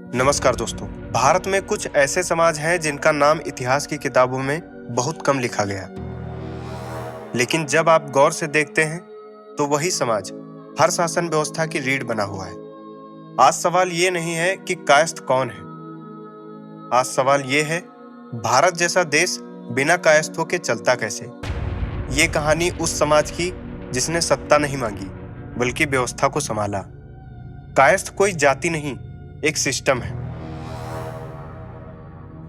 नमस्कार दोस्तों। भारत में कुछ ऐसे समाज हैं जिनका नाम इतिहास की किताबों में बहुत कम लिखा गया, लेकिन जब आप गौर से देखते हैं तो वही समाज हर शासन व्यवस्था की रीढ़ बना हुआ है। आज सवाल ये नहीं है कि कायस्थ कौन है, आज सवाल ये है भारत जैसा देश बिना कायस्थों के चलता कैसे। ये कहानी उस समाज की जिसने सत्ता नहीं मांगी बल्कि व्यवस्था को संभाला। कायस्थ कोई जाति नहीं, एक सिस्टम है।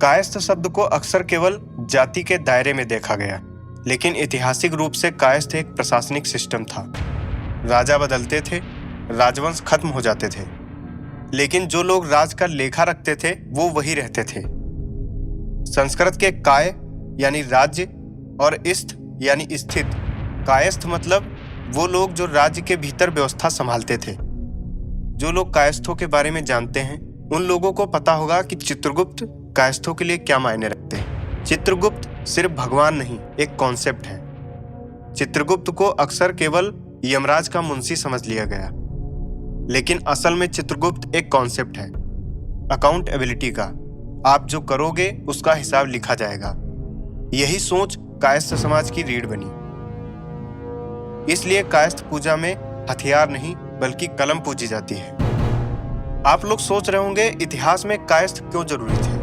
कायस्थ शब्द को अक्सर केवल जाति के दायरे में देखा गया, लेकिन ऐतिहासिक रूप से कायस्थ एक प्रशासनिक सिस्टम था। राजा बदलते थे, राजवंश खत्म हो जाते थे, लेकिन जो लोग राज का लेखा रखते थे वो वही रहते थे। संस्कृत के काय यानी राज्य और स्थ यानी स्थित। कायस्थ मतलब वो लोग जो राज्य के भीतर व्यवस्था संभालते थे। जो लोग कायस्थों के बारे में जानते हैं उन लोगों को पता होगा कि चित्रगुप्त कायस्थों के लिए क्या मायने रखते हैं। चित्रगुप्त सिर्फ भगवान नहीं, एक कॉन्सेप्ट है। चित्रगुप्त को अक्सर केवल यमराज का मुंशी समझ लिया गया, लेकिन असल में चित्रगुप्त एक कॉन्सेप्ट है अकाउंटेबिलिटी का। आप जो करोगे उसका हिसाब लिखा जाएगा। यही सोच कायस्थ समाज की रीढ़ बनी। इसलिए कायस्थ पूजा में हथियार नहीं बल्कि कलम पूजी जाती है। आप लोग सोच रहे होंगे इतिहास में कायस्थ क्यों जरूरी थे।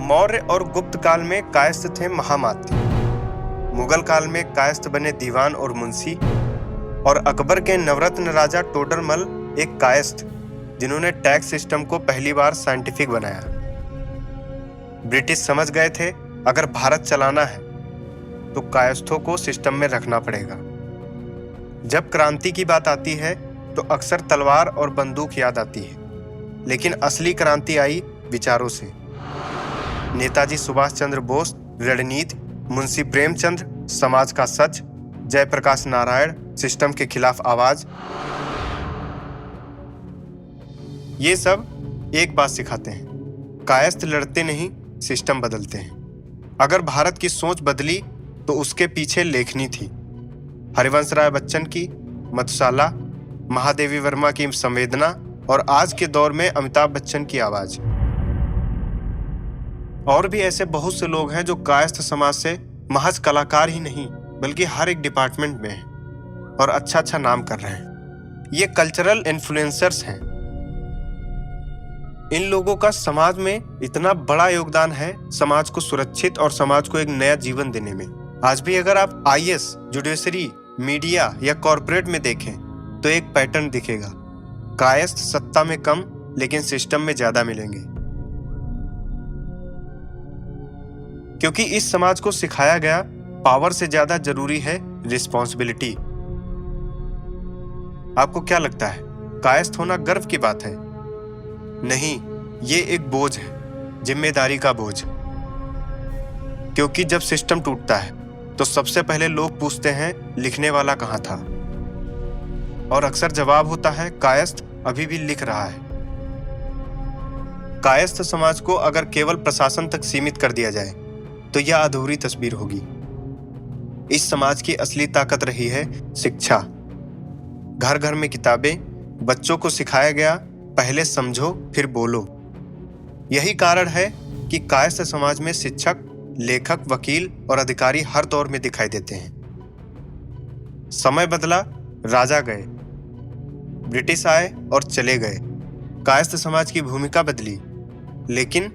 मौर्य और गुप्त काल में कायस्थ थे महामात्य। मुगल काल में कायस्थ बने दीवान और मुंशी, और अकबर के नवरत्न राजा टोडरमल एक कायस्थ जिन्होंने टैक्स सिस्टम को पहली बार साइंटिफिक बनाया। ब्रिटिश समझ गए थे अगर भारत चलाना है तो कायस्थों को सिस्टम में रखना पड़ेगा। जब क्रांति की बात आती है तो अक्सर तलवार और बंदूक याद आती है, लेकिन असली क्रांति आई विचारों से। नेताजी सुभाष चंद्र बोस रणनीति, मुंशी प्रेमचंद्र समाज का सच, जयप्रकाश नारायण सिस्टम के खिलाफ आवाज। ये सब एक बात सिखाते हैं, कायस्थ लड़ते नहीं सिस्टम बदलते हैं। अगर भारत की सोच बदली तो उसके पीछे लेखनी थी हरिवंश राय बच्चन की मधुशाला, महादेवी वर्मा की संवेदना, और आज के दौर में अमिताभ बच्चन की आवाज। और भी ऐसे बहुत से लोग हैं जो कायस्थ समाज से महज कलाकार ही नहीं बल्कि हर एक डिपार्टमेंट में हैं और अच्छा नाम कर रहे हैं। ये कल्चरल इन्फ्लुएंसर्स हैं। इन लोगों का समाज में इतना बड़ा योगदान है समाज को सुरक्षित और समाज को एक नया जीवन देने में। आज भी अगर आप आईएएस, जुडिशरी, मीडिया या कॉरपोरेट में देखें तो एक पैटर्न दिखेगा। कायस्थ सत्ता में कम लेकिन सिस्टम में ज्यादा मिलेंगे, क्योंकि इस समाज को सिखाया गया पावर से ज्यादा जरूरी है रिस्पॉन्सिबिलिटी। आपको क्या लगता है कायस्थ होना गर्व की बात है? नहीं, ये एक बोझ है, जिम्मेदारी का बोझ। क्योंकि जब सिस्टम टूटता है तो सबसे पहले लोग पूछते हैं लिखने वाला कहां था, और अक्सर जवाब होता है कायस्थ अभी भी लिख रहा है। कायस्थ समाज को अगर केवल प्रशासन तक सीमित कर दिया जाए तो यह अधूरी तस्वीर होगी। इस समाज की असली ताकत रही है शिक्षा। घर घर में किताबें, बच्चों को सिखाया गया पहले समझो फिर बोलो। यही कारण है कि कायस्थ समाज में शिक्षक, लेखक, वकील और अधिकारी हर दौर में दिखाई देते हैं। समय बदला, राजा गए, ब्रिटिश आए और चले गए, कायस्थ समाज की भूमिका बदली लेकिन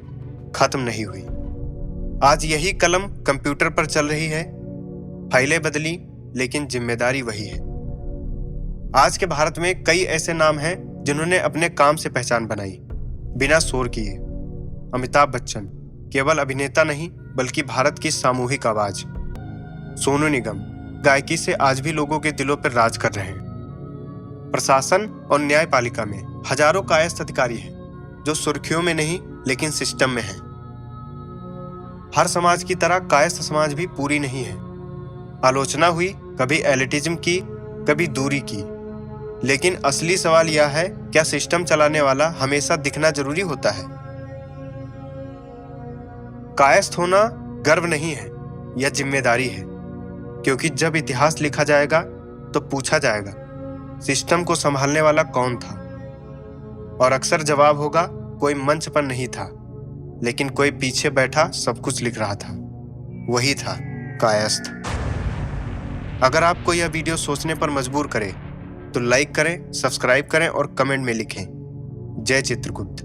खत्म नहीं हुई। आज यही कलम कंप्यूटर पर चल रही है, फाइलें बदली लेकिन जिम्मेदारी वही है। आज के भारत में कई ऐसे नाम हैं जिन्होंने अपने काम से पहचान बनाई बिना शोर किए। अमिताभ बच्चन केवल अभिनेता नहीं बल्कि भारत की सामूहिक आवाज। सोनू निगम गायकी से आज भी लोगों के दिलों पर राज कर रहे हैं। प्रशासन और न्यायपालिका में हजारों कायस्थ अधिकारी हैं जो सुर्खियों में नहीं लेकिन सिस्टम में हैं। हर समाज की तरह कायस्थ समाज भी पूरी नहीं है। आलोचना हुई, कभी एलिटिज्म की, कभी दूरी की, लेकिन असली सवाल यह है क्या सिस्टम चलाने वाला हमेशा दिखना जरूरी होता है? कायस्थ होना गर्व नहीं है, यह जिम्मेदारी है, क्योंकि जब इतिहास लिखा जाएगा तो पूछा जाएगा सिस्टम को संभालने वाला कौन था, और अक्सर जवाब होगा कोई मंच पर नहीं था, लेकिन कोई पीछे बैठा सब कुछ लिख रहा था। वही था कायस्थ। अगर आपको यह वीडियो सोचने पर मजबूर करे तो लाइक करें, सब्सक्राइब करें और कमेंट में लिखें जय चित्रगुप्त।